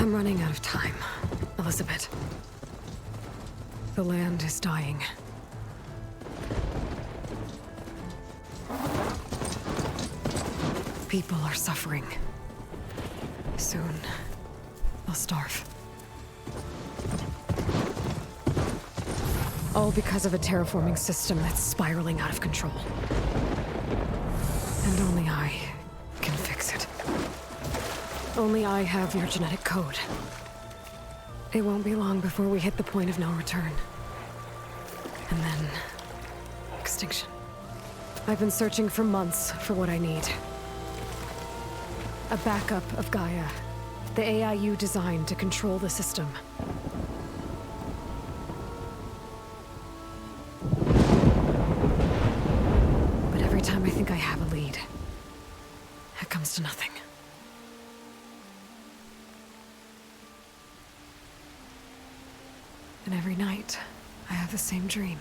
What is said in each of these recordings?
I'm running out of time, Elizabeth. The land is dying. People are suffering. Soon, they'll starve. All because of a terraforming system that's spiraling out of control. And only I can fix it. Only I have your genetic code. It won't be long before we hit the point of no return. And then... extinction. I've been searching for months for what I need. A backup of Gaia. The AI you designed to control the system. But every time I think I have a lead, it comes to nothing. And every night, I have the same dream.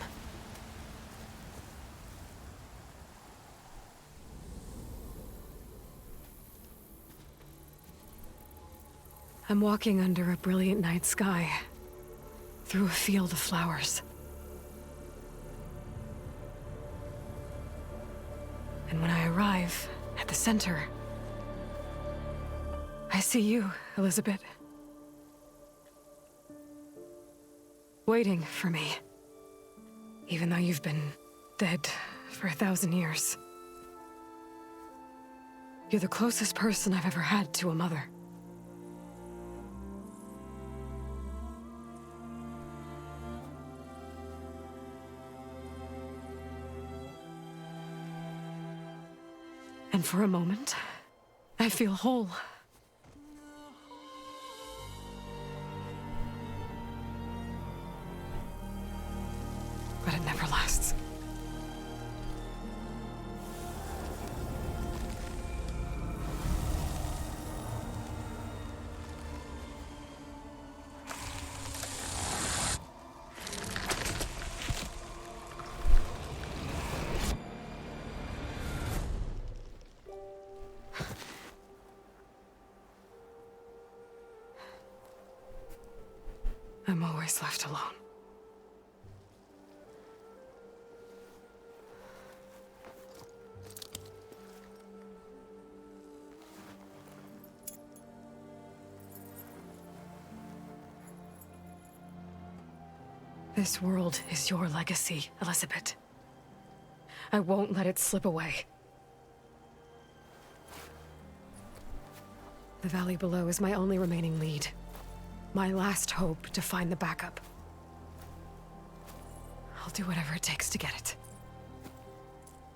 I'm walking under a brilliant night sky, through a field of flowers. And when I arrive at the center, I see you, Elizabeth. Waiting for me. Even though you've been dead for 1,000 years. You're the closest person I've ever had to a mother. And for a moment, I feel whole. But it never lasts. I'm always left alone. This world is your legacy, Elizabeth. I won't let it slip away. The valley below is my only remaining lead. My last hope to find the backup. I'll do whatever it takes to get it.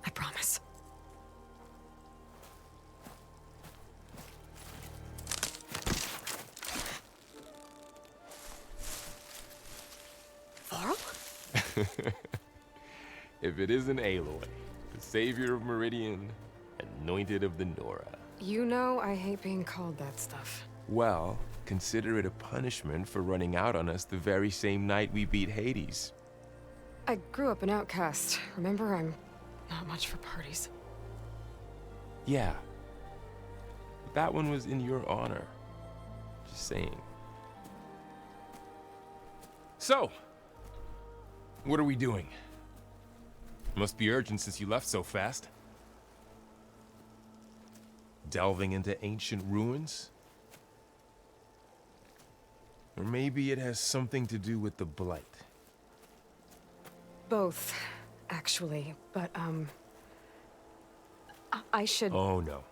I promise. Varl? If it isn't Aloy, the savior of Meridian, anointed of the Nora. You know I hate being called that stuff. Well, consider it a punishment for running out on us the very same night we beat Hades. I grew up an outcast. Remember, I'm not much for parties. Yeah. But that one was in your honor. Just saying. So, what are we doing? Must be urgent since you left so fast. Delving into ancient ruins? Or maybe it has something to do with the Blight. Both, actually, but, I should... Oh, no.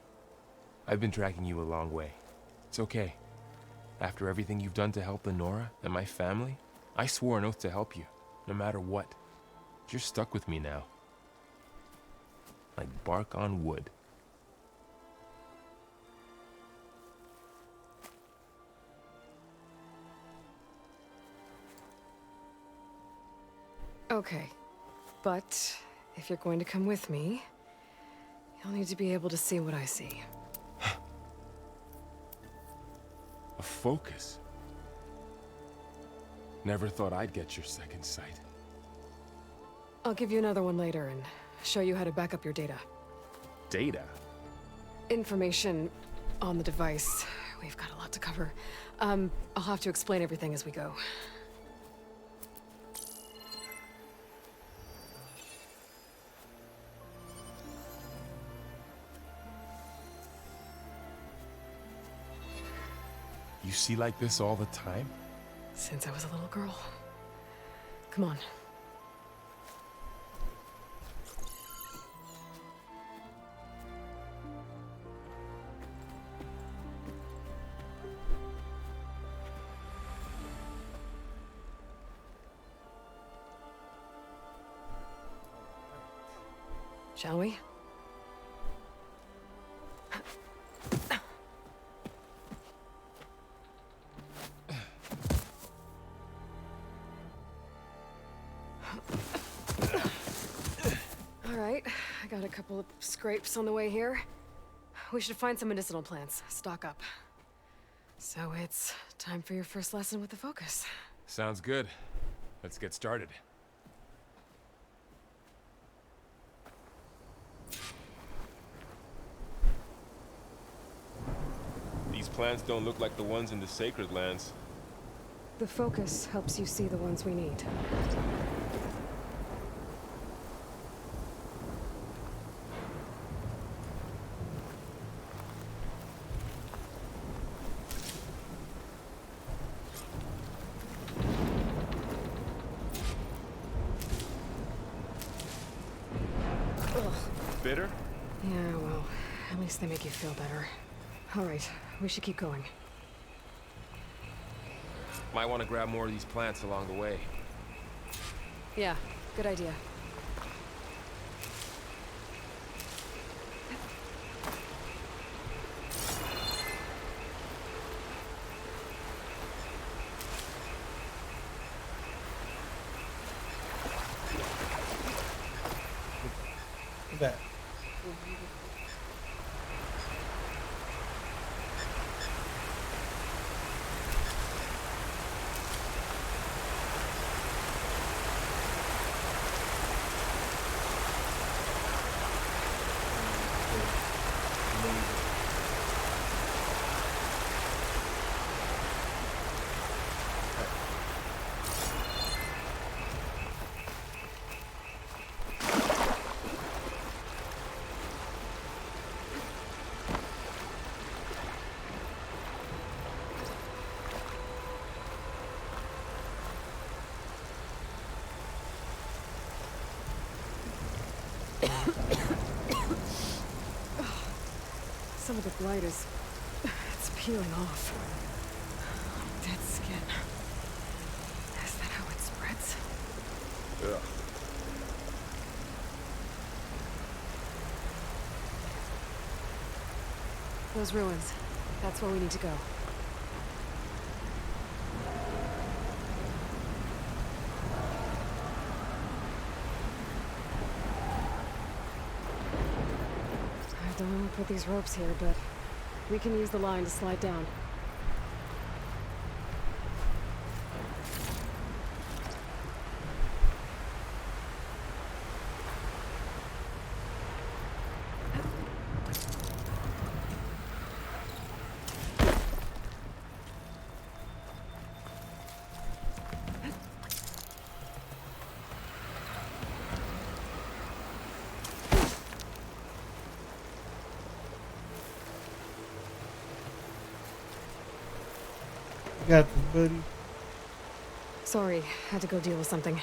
I've been tracking you a long way. It's okay. After everything you've done to help the Nora and my family, I swore an oath to help you, no matter what. You're stuck with me now. Like bark on wood. Okay, but if you're going to come with me, you'll need to be able to see what I see. A focus? Never thought I'd get your second sight. I'll give you another one later and show you how to back up your data. Data? Information on the device we've got a lot to cover. I'll have to explain everything as we go. You see like this all the time? Since I was a little girl. Come on. Shall we? All right, I got a couple of scrapes on the way here. We should find some medicinal plants, stock up. So it's time for your first lesson with the Focus. Sounds good. Let's get started. These plants don't look like the ones in the Sacred Lands. The Focus helps you see the ones we need. Bitter? Yeah, well, at least they make you feel better. All right, we should keep going. Might want to grab more of these plants along the way. Yeah, good idea. That. Some of the blight is... it's peeling off. Dead skin. Is that how it spreads? Ugh. Those ruins. That's where we need to go. I don't know who put these ropes here, but we can use the line to slide down. Got this, buddy. Sorry, had to go deal with something.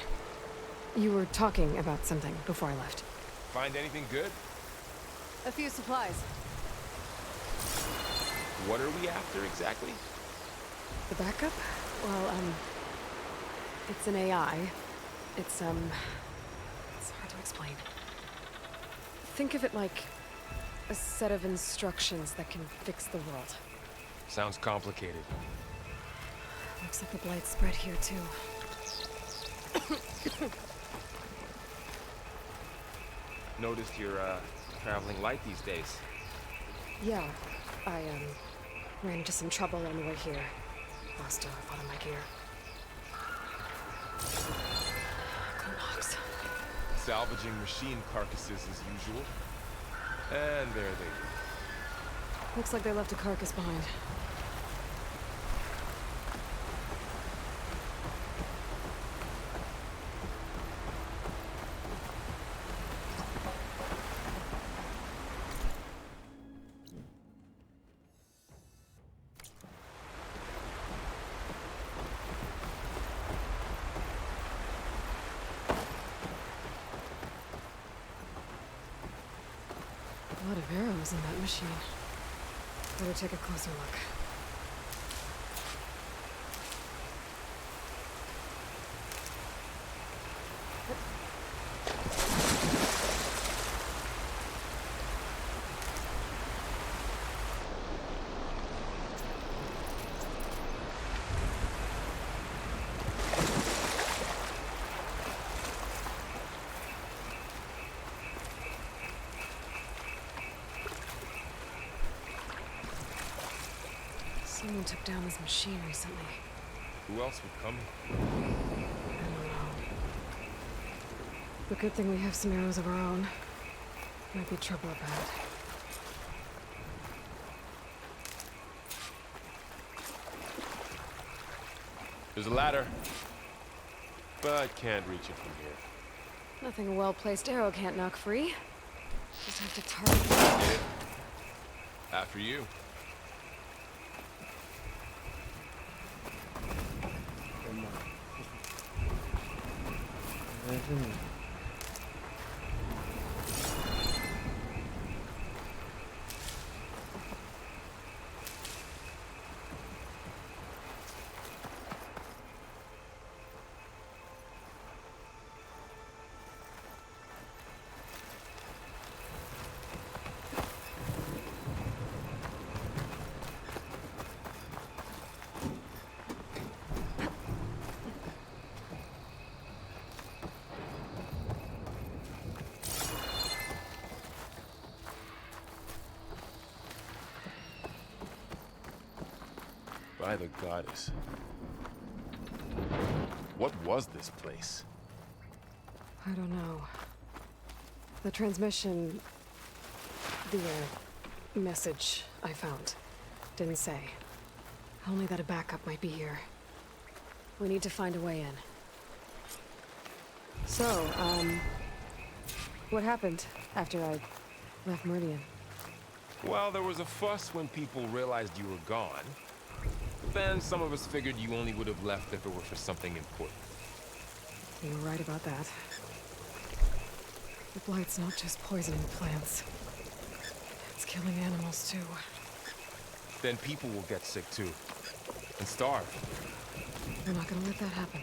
You were talking about something before I left. Find anything good? A few supplies. What are we after exactly? The backup? Well, it's an AI. It's hard to explain. Think of it like a set of instructions that can fix the world. Sounds complicated. Looks like the blight spread here, too. Noticed you're, traveling light these days. Yeah, I, ran into some trouble on the way here. Lost a lot of my gear. Clocks. Salvaging machine carcasses as usual. And there they go. Looks like they left a carcass behind. A lot of arrows in that machine. Better take a closer look. Someone took down this machine recently. Who else would come? I don't know. The good thing we have some arrows of our own. Might be trouble about. There's a ladder, but can't reach it from here. Nothing a well-placed arrow can't knock free. Just have to target it. Get it? After you. By the goddess. What was this place? I don't know. The transmission... The, message I found didn't say. Only that a backup might be here. We need to find a way in. So, what happened after I left Meridian? Well, there was a fuss when people realized you were gone. But then some of us figured you only would have left if it were for something important. You were right about that. The blight's not just poisoning plants. It's killing animals, too. Then people will get sick too. And starve. We're not gonna let that happen.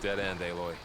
Dead end, Aloy.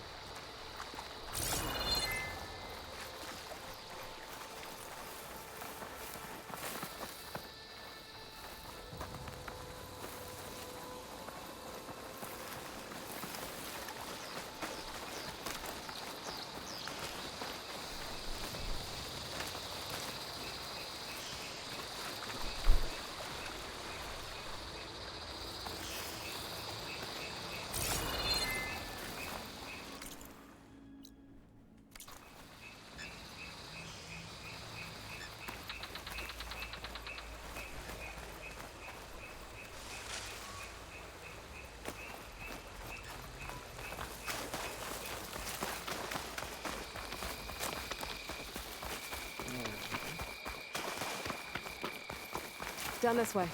Down this way.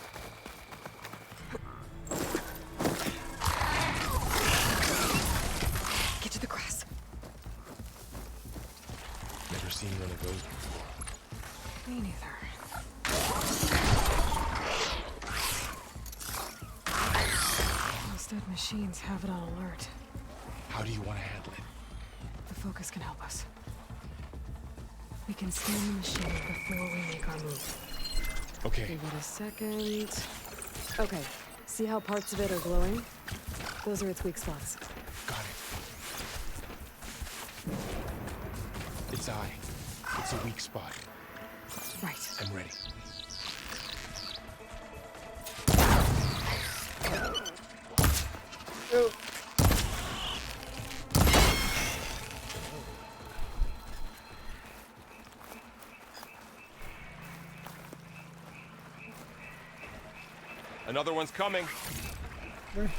Get to the grass. Never seen one of those before. Me neither. Those dead machines have it on alert. How do you want to handle it? The focus can help us. We can scan the machine before we make our move. Okay. Give it a second. Okay. See how parts of it are glowing? Those are its weak spots. Got it. Its eye. It's a weak spot. Right. I'm ready. Go. Another one's coming. Where?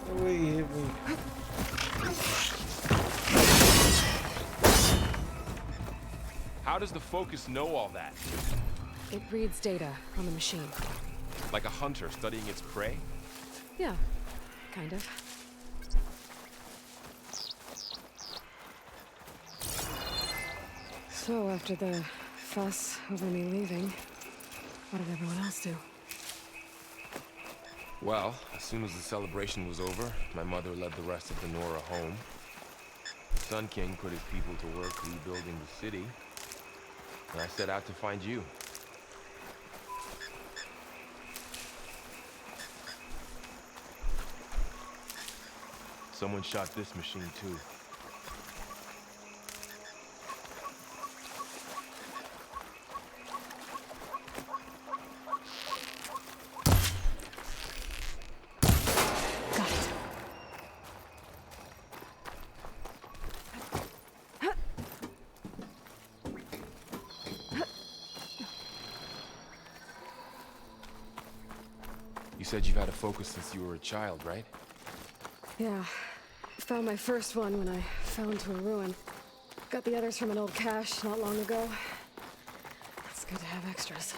No way he hit me. How does the Focus know all that? It reads data on the machine. Like a hunter studying its prey? Yeah, kind of. So after the fuss over me leaving, what did everyone else do? Well, as soon as the celebration was over, my mother led the rest of the Nora home. Sun King put his people to work rebuilding the city, and I set out to find you. Someone shot this machine too. Got it. You said you've had a Focus since you were a child, right? Yeah. Found my first one when I fell into a ruin. Got the others from an old cache not long ago. It's good to have extras.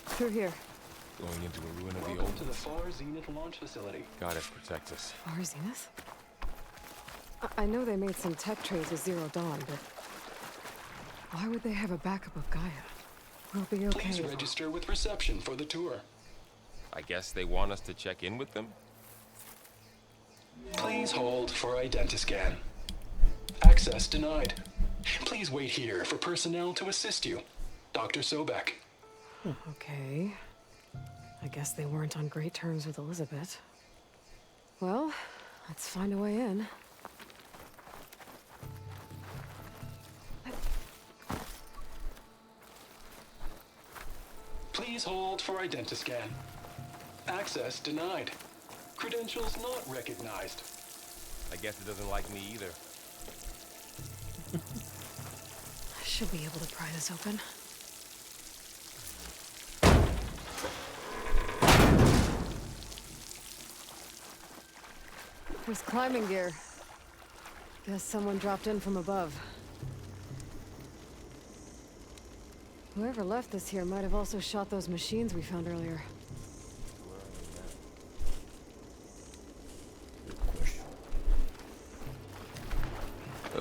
Through here. Going into a ruin of the Welcome old to the Far Zenith launch facility. God has protect us. Far Zenith? I know they made some tech trades with Zero Dawn, but why would they have a backup of Gaia? We'll be okay. Please register with reception for the tour. I guess they want us to check in with them? Please hold for identiscan. Access denied. Please wait here for personnel to assist you. Dr. Sobek. Okay. I guess they weren't on great terms with Elizabeth. Well, let's find a way in. Please hold for identiscan. Access denied. Credentials not recognized. I guess it doesn't like me either. I should be able to pry this open. There's climbing gear. Guess someone dropped in from above. Whoever left this here might have also shot those machines we found earlier.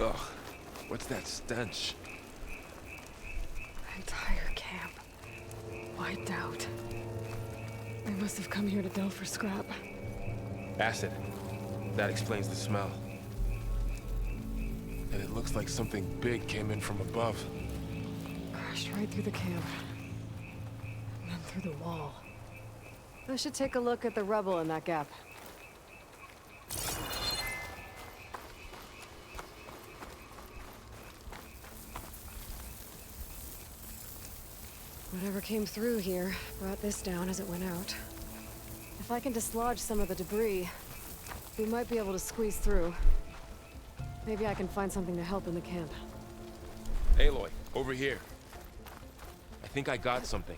Ugh, what's that stench? Entire camp. Wiped out. They must have come here to delve for scrap. Acid. That explains the smell. And it looks like something big came in from above. Crashed right through the camp. And then through the wall. I should take a look at the rubble in that gap. Whatever came through here brought this down as it went out. If I can dislodge some of the debris, we might be able to squeeze through. Maybe I can find something to help in the camp. Aloy, over here. I think I got something.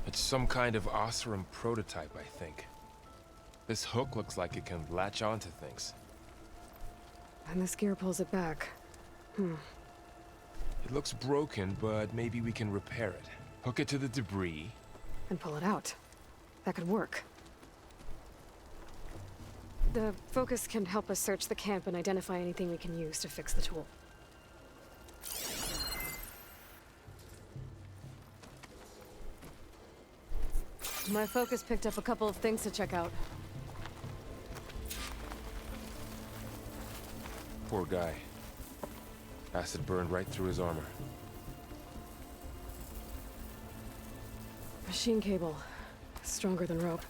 It's some kind of Oseram prototype, I think. This hook looks like it can latch onto things. And this gear pulls it back. It looks broken, but maybe we can repair it. Hook it to the debris. And pull it out. that could work. The focus can help us search the camp and identify anything we can use to fix the tool. My focus picked up a couple of things to check out. Poor guy. Acid burned right through his armor. Machine cable. Stronger than rope.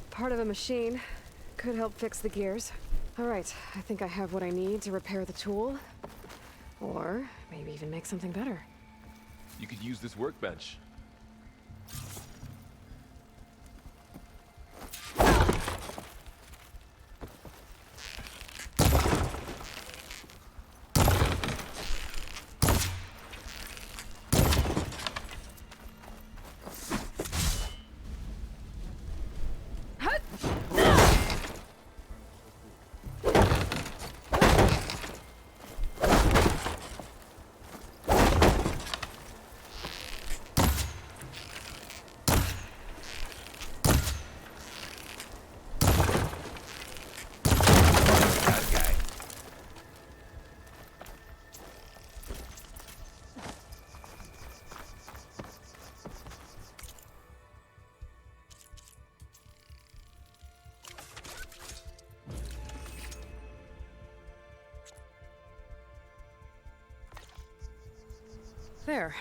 Part of a machine. Could help fix the gears. Alright, I think I have what I need to repair the tool. Or maybe even make something better. You could use this workbench. There.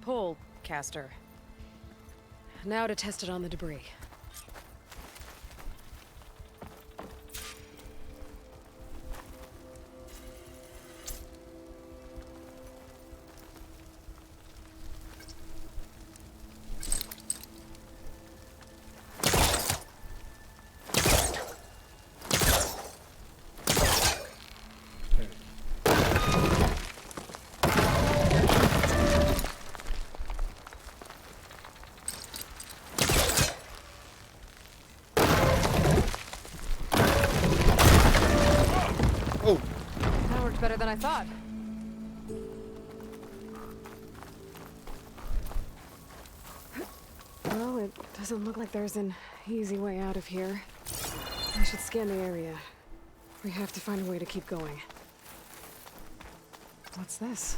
Pole caster. Now to test it on the debris. Oh, That worked better than I thought. Well, it doesn't look like there's an easy way out of here. I should scan the area. We have to find a way to keep going. What's this?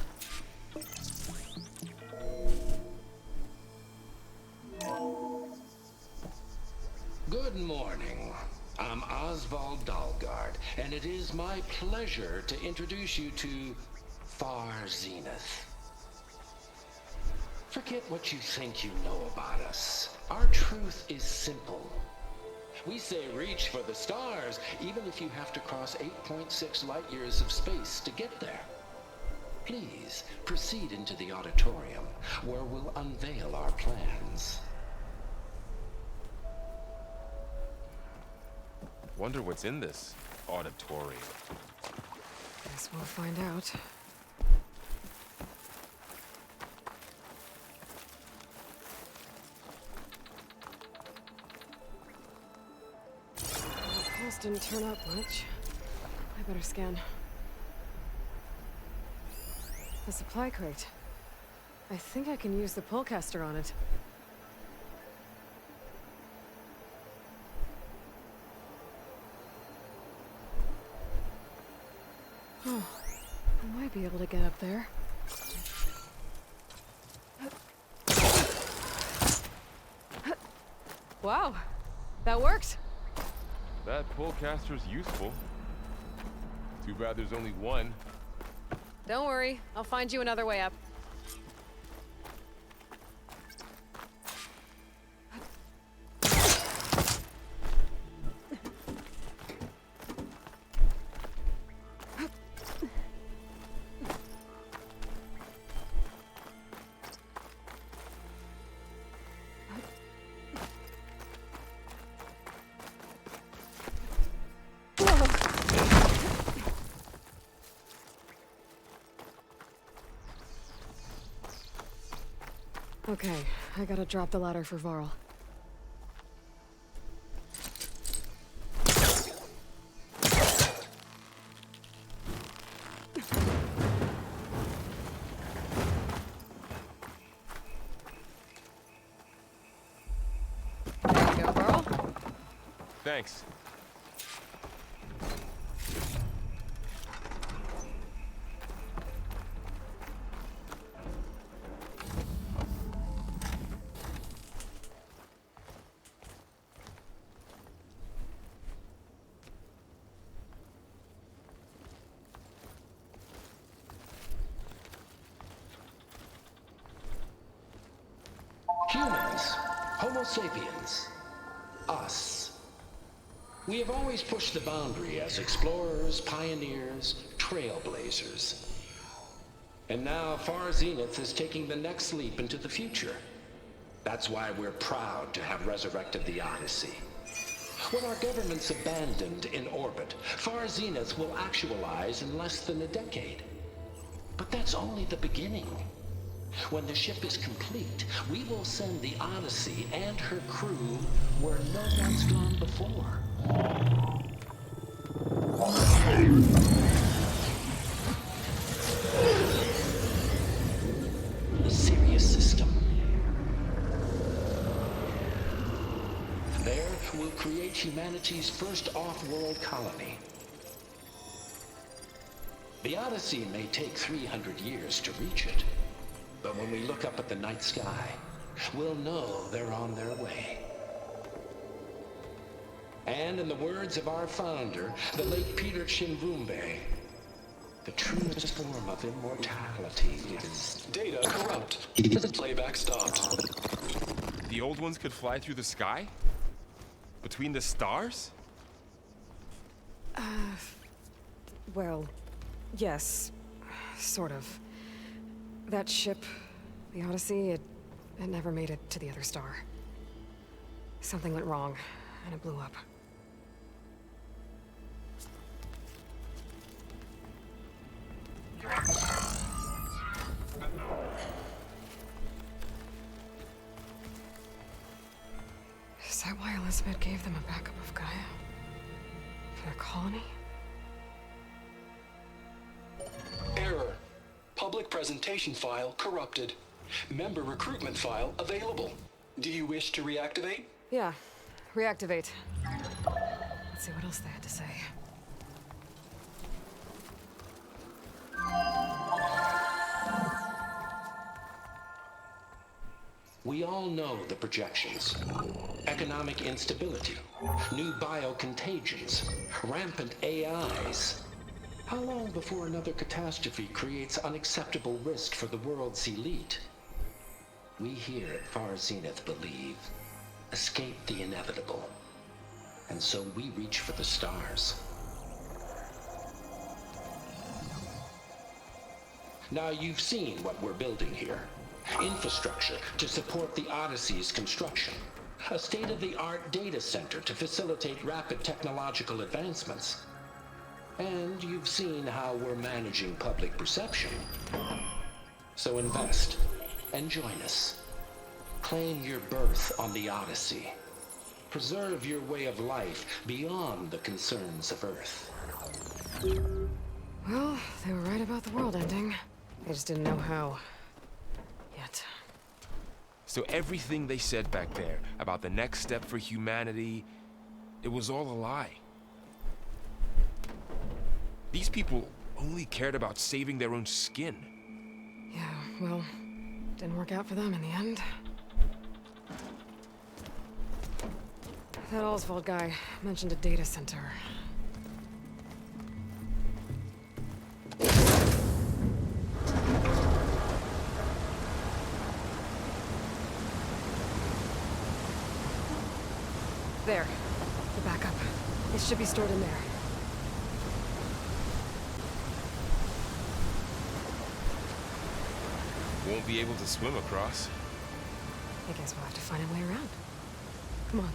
Good morning. I'm Oswald Dalgard, and it is my pleasure to introduce you to Far Zenith. Forget what you think you know about us. Our truth is simple. We say reach for the stars, even if you have to cross 8.6 light years of space to get there. Please proceed into the auditorium, where we'll unveil our plans. Wonder what's in this auditorium. Guess we'll find out. The pulse didn't turn up much. I better scan. A supply crate. I think I can use the pullcaster on it. Oh, I might be able to get up there. Wow, that worked. That pullcaster's useful. Too bad there's only one. Don't worry, I'll find you another way up. Okay, I gotta drop the ladder for Varl. There you go, Varl. Thanks. Humans, Homo sapiens, us. We have always pushed the boundary as explorers, pioneers, trailblazers. And now Far Zenith is taking the next leap into the future. That's why we're proud to have resurrected the Odyssey. What our governments abandoned in orbit, Far Zenith will actualize in less than a decade. But that's only the beginning. When the ship is complete, we will send the Odyssey and her crew where no one's gone before. The Sirius system. There, we'll create humanity's first off-world colony. The Odyssey may take 300 years to reach it. But when we look up at the night sky, we'll know they're on their way. And in the words of our founder, the late Peter Chinvumbe, the truest form of immortality is... Data corrupt. Playback stopped. The old ones could fly through the sky? Between the stars? Well, yes. Sort of. That ship, the Odyssey, it never made it to the other star. Something went wrong, and it blew up. Is that why Elizabeth gave them a backup of Gaia? For their colony? Error. Public presentation file corrupted. Member recruitment file available. Do you wish to reactivate? Yeah. Reactivate. Let's see what else they had to say. We all know the projections. Economic instability, new biocontagions, rampant AIs. How long before another catastrophe creates unacceptable risk for the world's elite? We here at Far Zenith believe, escape the inevitable. And so we reach for the stars. Now you've seen what we're building here. Infrastructure to support the Odyssey's construction. A state-of-the-art data center to facilitate rapid technological advancements. And you've seen how we're managing public perception. So invest and join us. Claim your berth on the Odyssey. Preserve your way of life beyond the concerns of Earth. Well, they were right about the world ending. They just didn't know how. Yet. So everything they said back there about the next step for humanity, it was all a lie. These people only cared about saving their own skin. Yeah, well, didn't work out for them in the end. That Oswald guy mentioned a data center. There. The backup. It should be stored in there. Won't be able to swim across. I guess we'll have to find a way around. Come on.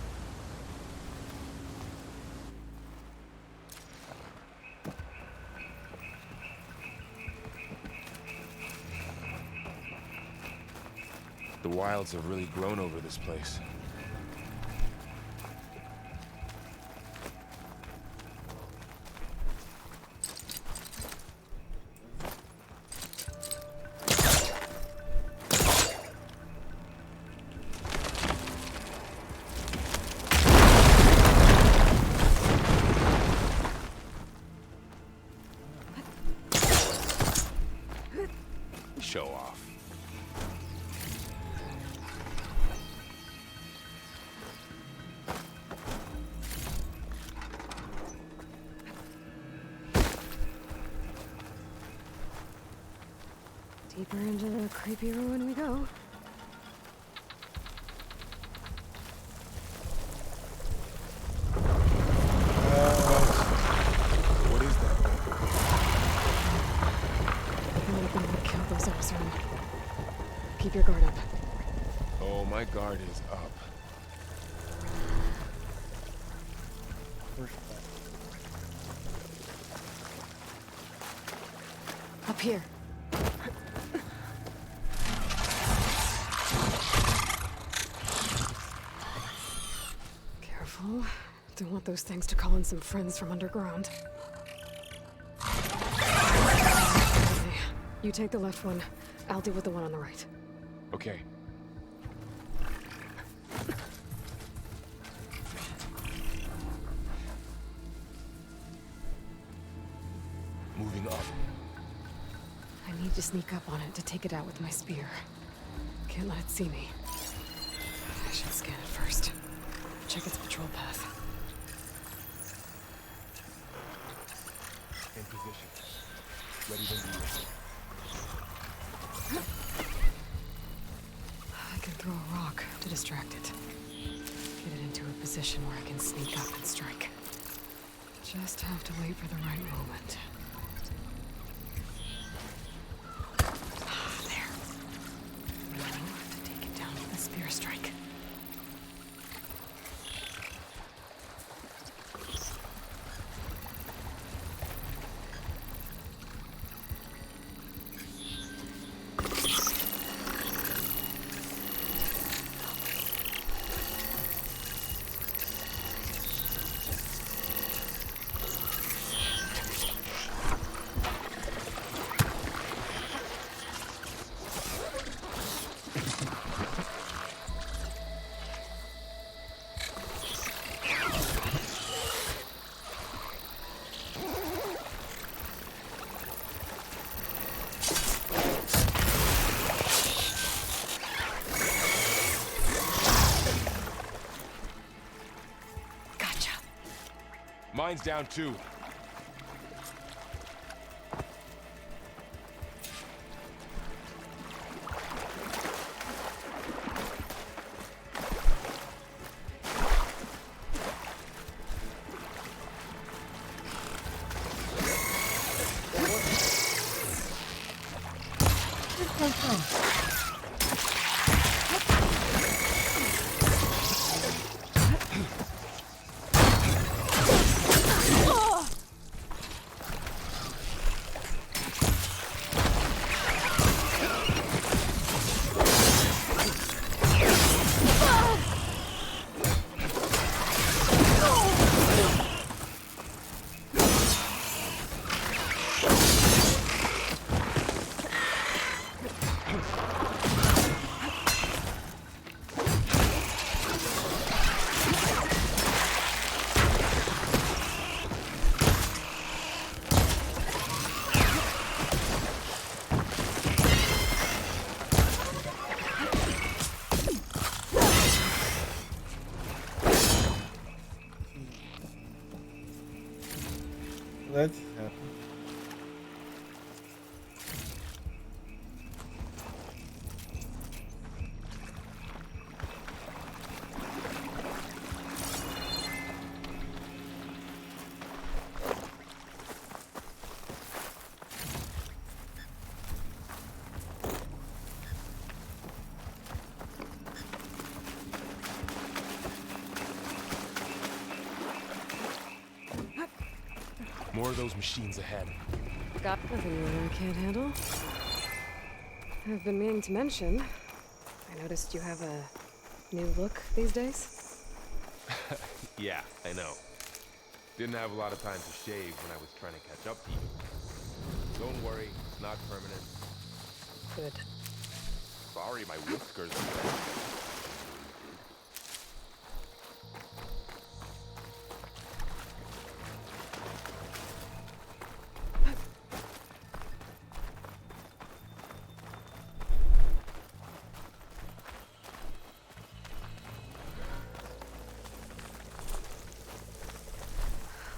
The wilds have really grown over this place. Show off. Deeper into the creepy ruin we go. What is that? It might have been what killed those Oseram. Keep your guard up. Oh, my guard is up. Up here. Careful. Don't want those things to call in some friends from underground. Okay, you take the left one. I'll deal with the one on the right. Okay. Moving up. I need to sneak up on it to take it out with my spear. Can't let it see me. I should scan it first. Check its patrol path. In position. Ready when you are. I can throw a rock to distract it. Get it into a position where I can sneak up and strike. Just have to wait for the right moment. There. Now to take it down with a spear strike. Mine's down too. Let's happen. More of those machines ahead. Got nothing you can't handle. I've been meaning to mention, I noticed you have a new look these days. Yeah, I know. Didn't have a lot of time to shave when I was trying to catch up to you. Don't worry, it's not permanent. Good. Sorry, my whiskers are bad.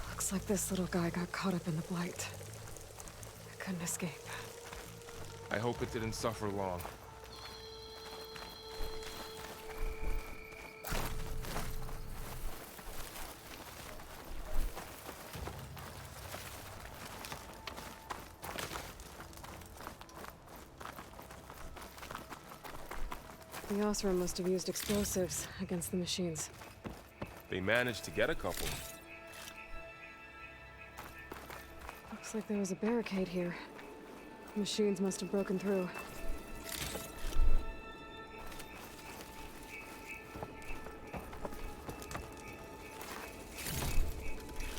Looks like this little guy got caught up in the blight. I couldn't escape. I hope it didn't suffer long. The Osram must have used explosives against the machines. They managed to get a couple. Looks like there was a barricade here. Machines must have broken through.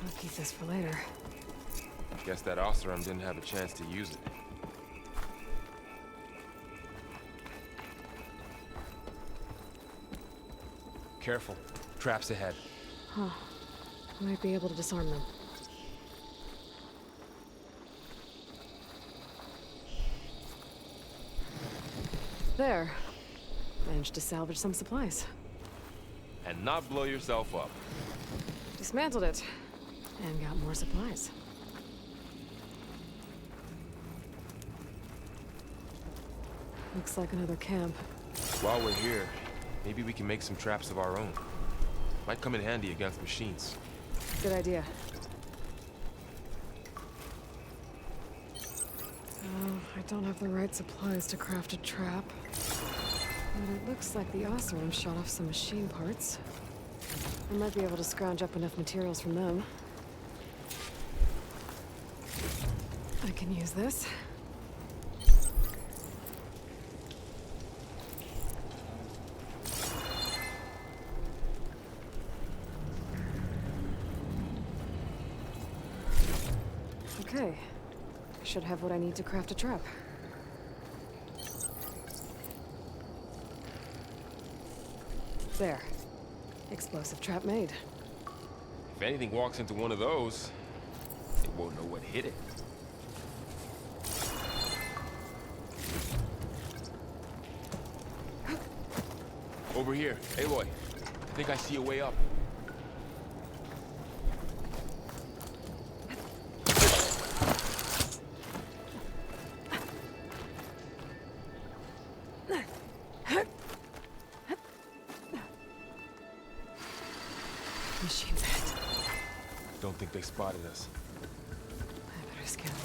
I'll keep this for later. Guess that Osram didn't have a chance to use it. Careful. Traps ahead. Huh. Might be able to disarm them. There. Managed to salvage some supplies. And not blow yourself up. Dismantled it. And got more supplies. Looks like another camp. While we're here, maybe we can make some traps of our own. Might come in handy against machines. Good idea. Oh, I don't have the right supplies to craft a trap. But it looks like the Osram shot off some machine parts. I might be able to scrounge up enough materials from them. I can use this. Okay. I should have what I need to craft a trap. There. Explosive trap made. If anything walks into one of those, they won't know what hit it. Over here. Aloy, I think I see a way up. Machines ahead. Don't think they spotted us. I better scan them.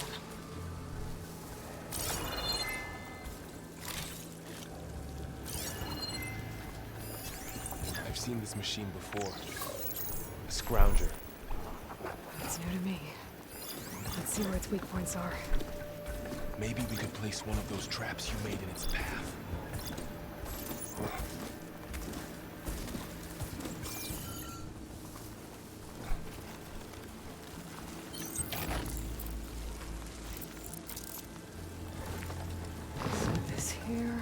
I've seen this machine before. A scrounger. It's new to me. Let's see where its weak points are. Maybe we could place one of those traps you made in its path. So this here.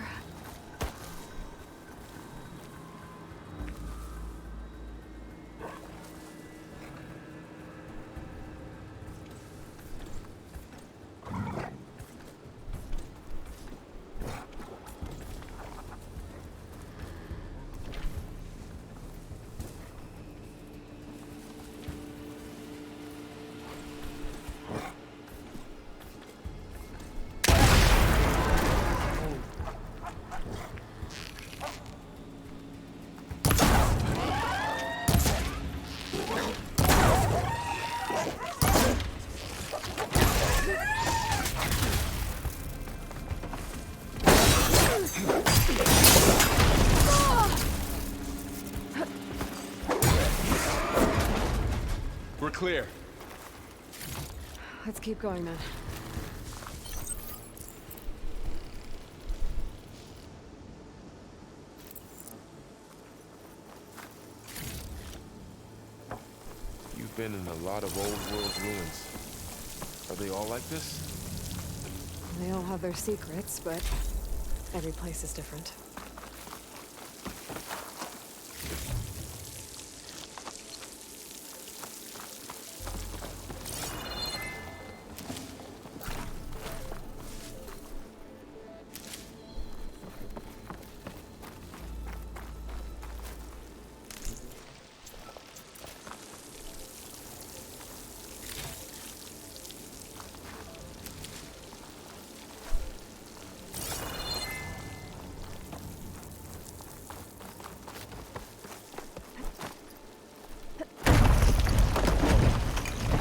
We're clear. Let's keep going then. been in a lot of old world ruins. Are they all like this? They all have their secrets, but every place is different.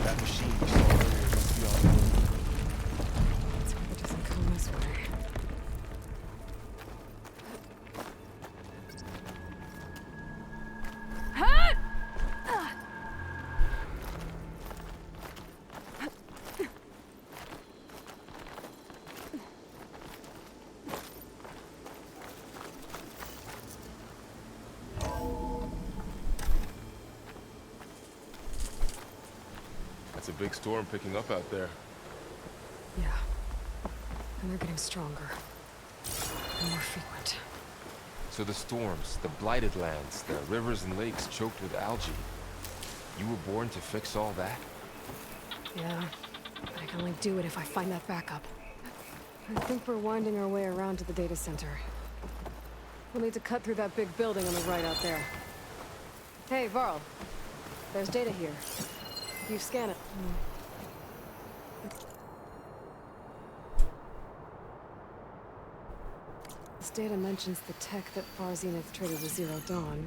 That machine we saw earlier must be on the move. Let's hope it doesn't come this way. That's a big storm picking up out there. Yeah. And they're getting stronger. And more frequent. So the storms, the blighted lands, the rivers and lakes choked with algae. You were born to fix all that? Yeah. But I can only do it if I find that backup. I think we're winding our way around to the data center. We'll need to cut through that big building on the right out there. Hey, Varl. There's data here. You scan it. This data mentions the tech that Far Zenith traded with Zero Dawn.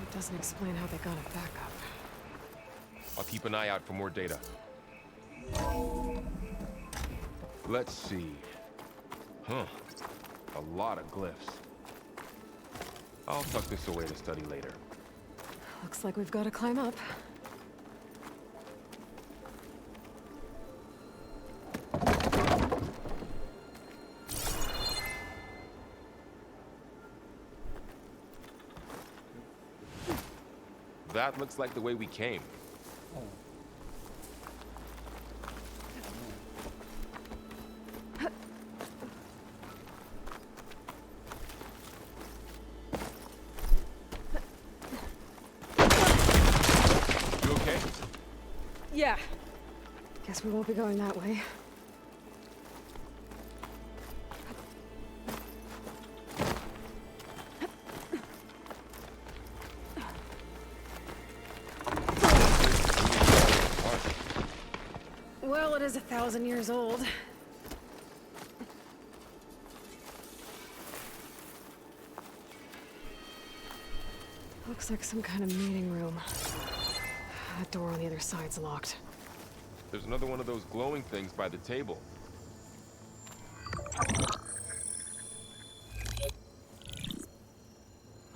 It doesn't explain how they got it back up. I'll keep an eye out for more data. Let's see. Huh. A lot of glyphs. I'll tuck this away to study later. Looks like we've got to climb up. That looks like the way we came. You okay? Yeah. Guess we won't be going that way. Well, it is 1,000 years old. Looks like some kind of meeting room. That door on the other side's locked. There's another one of those glowing things by the table.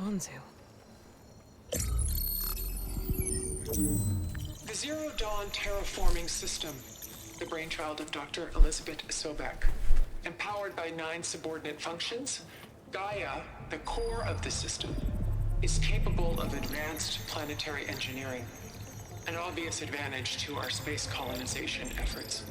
Onzu. The Zero Dawn terraforming system, the brainchild of Dr. Elizabeth Sobek. Empowered by 9 subordinate functions, Gaia, the core of the system, is capable of advanced planetary engineering, an obvious advantage to our space colonization efforts.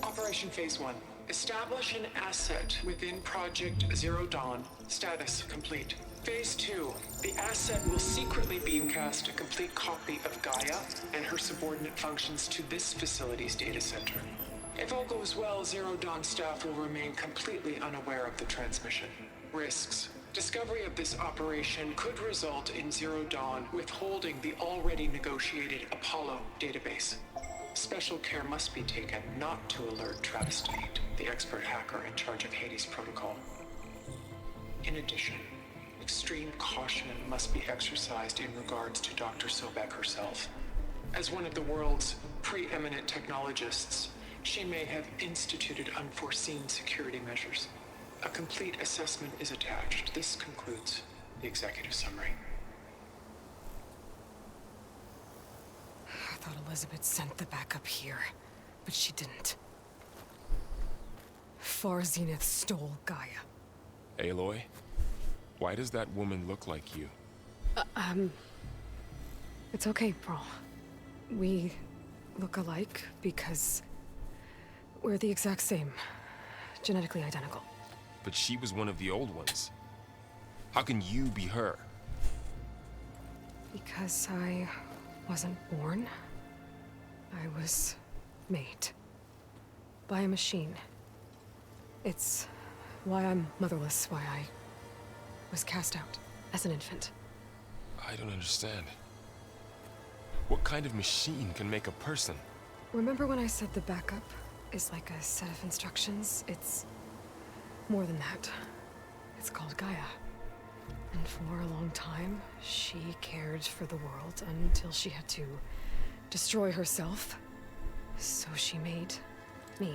Operation Phase 1. Establish an asset within Project Zero Dawn. Status complete. Phase 2. The asset will secretly beamcast a complete copy of Gaia and her subordinate functions to this facility's data center. If all goes well, Zero Dawn staff will remain completely unaware of the transmission. Risks. Discovery of this operation could result in Zero Dawn withholding the already negotiated Apollo database. Special care must be taken not to alert Travis Tate, the expert hacker in charge of Hades Protocol. In addition, extreme caution must be exercised in regards to Dr. Sobek herself. As one of the world's preeminent technologists, she may have instituted unforeseen security measures. A complete assessment is attached. This concludes the executive summary. I thought Elizabeth sent the backup here, but she didn't. Far Zenith stole Gaia. Aloy? Why does that woman look like you? It's okay, Pearl. We look alike because we're the exact same. Genetically identical. But she was one of the old ones. How can you be her? Because I wasn't born. I was made. By a machine. It's why I'm motherless, why I was cast out as an infant. I don't understand. What kind of machine can make a person? Remember when I said the backup is like a set of instructions? It's more than that. It's called Gaia. And for a long time, she cared for the world until she had to destroy herself. So she made me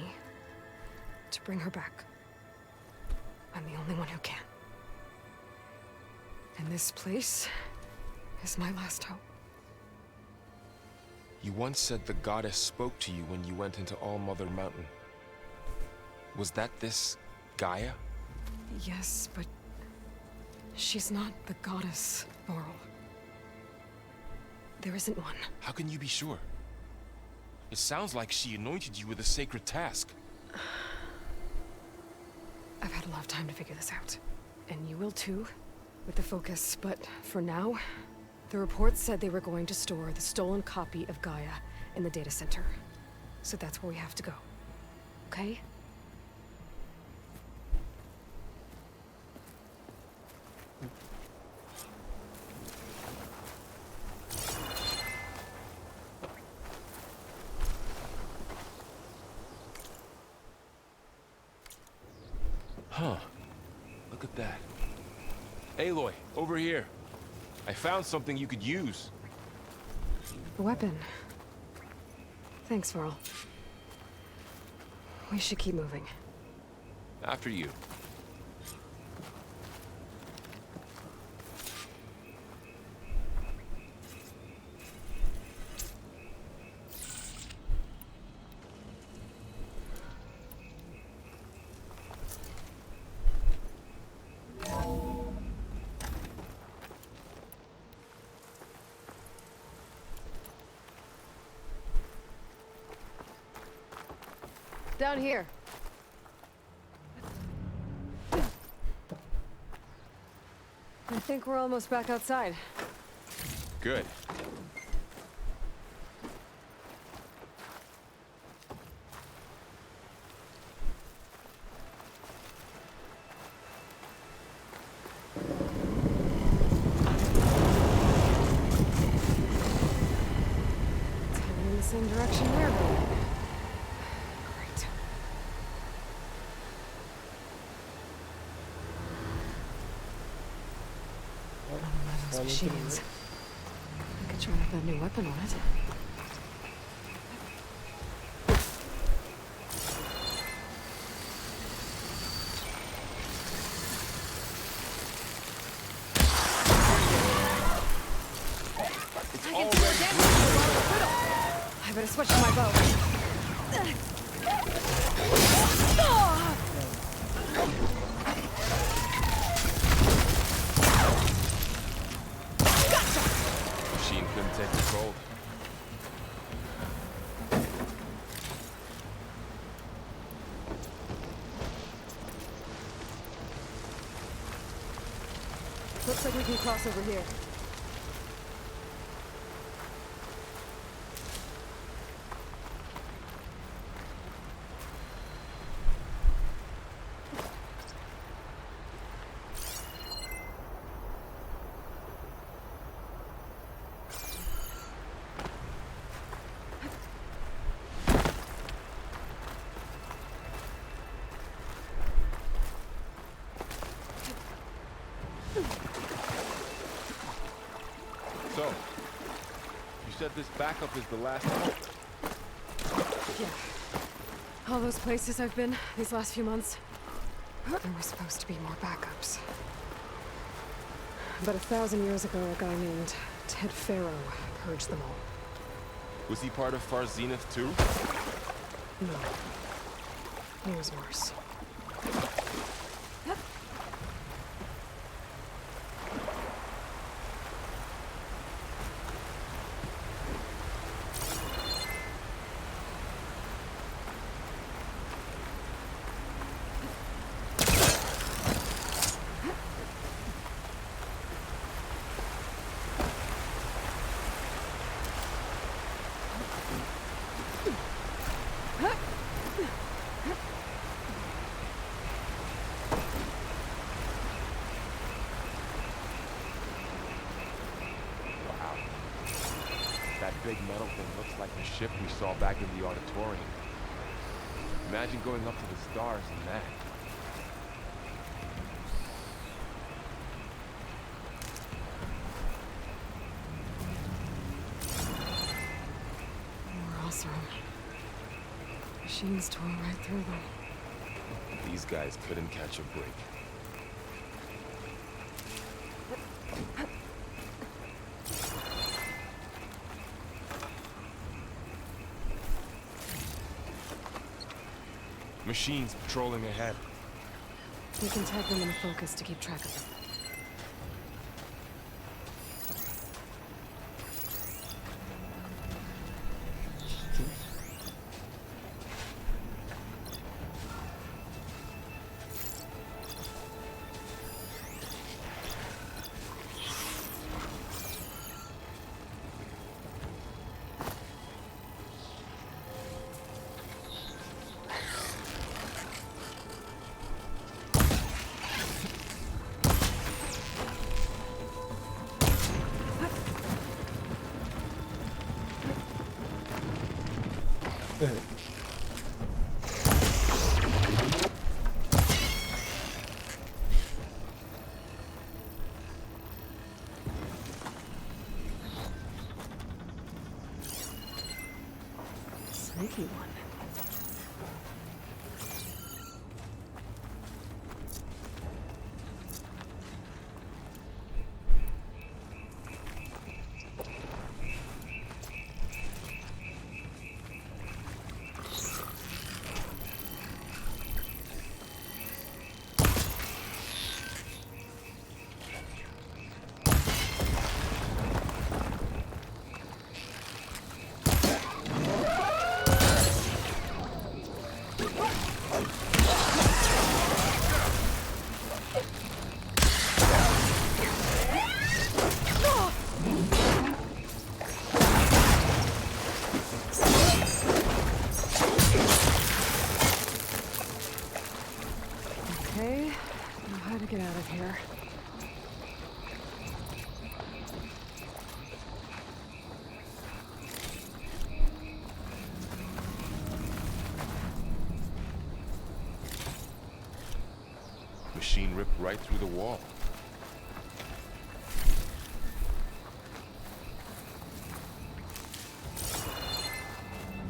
to bring her back. I'm the only one who can. And this place is my last hope. You once said the goddess spoke to you when you went into All Mother Mountain. Was that this Gaia? Yes, but she's not the goddess, Laurel. There isn't one. How can you be sure? It sounds like she anointed you with a sacred task. I've had a lot of time to figure this out. And you will too, with the focus. But for now, the reports said they were going to store the stolen copy of Gaia in the data center. So that's where we have to go. Okay? Huh. Look at that. Aloy, over here. I found something you could use. A weapon. Thanks, Varl. We should keep moving. After you. Down here. I think we're almost back outside. Good. It's heading in the same direction they're going. Great. One of those machines. I could try out that new weapon on it. I better switch to my bow. Machine couldn't take the cold. Looks like we can cross over here. So, you said this backup is the last one? Yeah. All those places I've been these last few months. There were supposed to be more backups. But 1,000 years ago, a guy named Ted Pharaoh purged them all. Was he part of Far Zenith too? No. He was worse. big metal thing looks like the ship we saw back in the auditorium. Imagine going up to the stars in that. More awesome. Machines tore right through them. These guys couldn't catch a break. Machines patrolling ahead. We can tag them in focus to keep track of them. Sneaky one. Okay, know how to get out of here. Machine ripped right through the wall.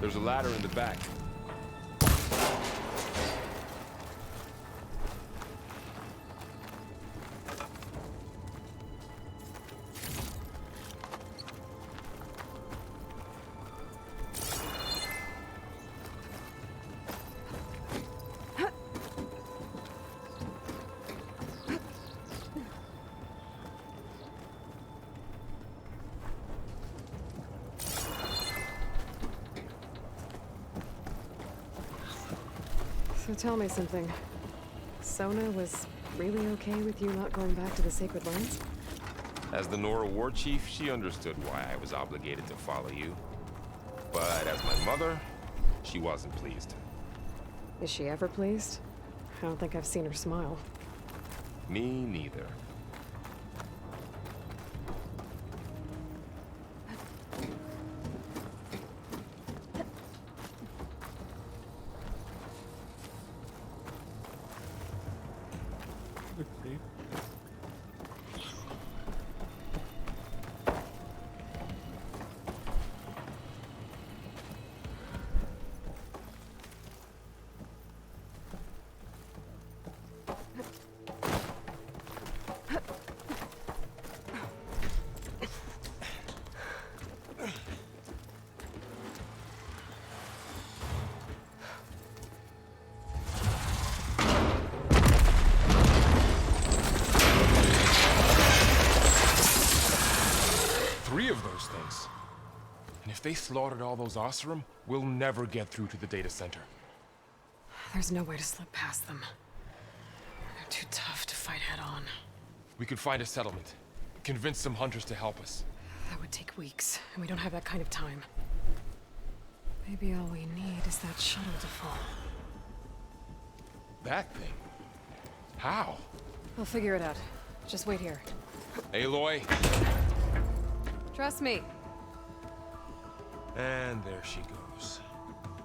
There's a ladder in the back. So tell me something. Sona was really okay with you not going back to the Sacred Lands? As the Nora war chief, she understood why I was obligated to follow you. But as my mother, she wasn't pleased. Is she ever pleased? I don't think I've seen her smile. Me neither. Three of those things. And if they slaughtered all those Oseram, we'll never get through to the data center. There's no way to slip past them. They're too tough to fight head on. We could find a settlement. Convince some hunters to help us. That would take weeks, and we don't have that kind of time. Maybe all we need is that shuttle to fall. That thing? How? We'll figure it out. Just wait here. Aloy, Trust me. And there she goes.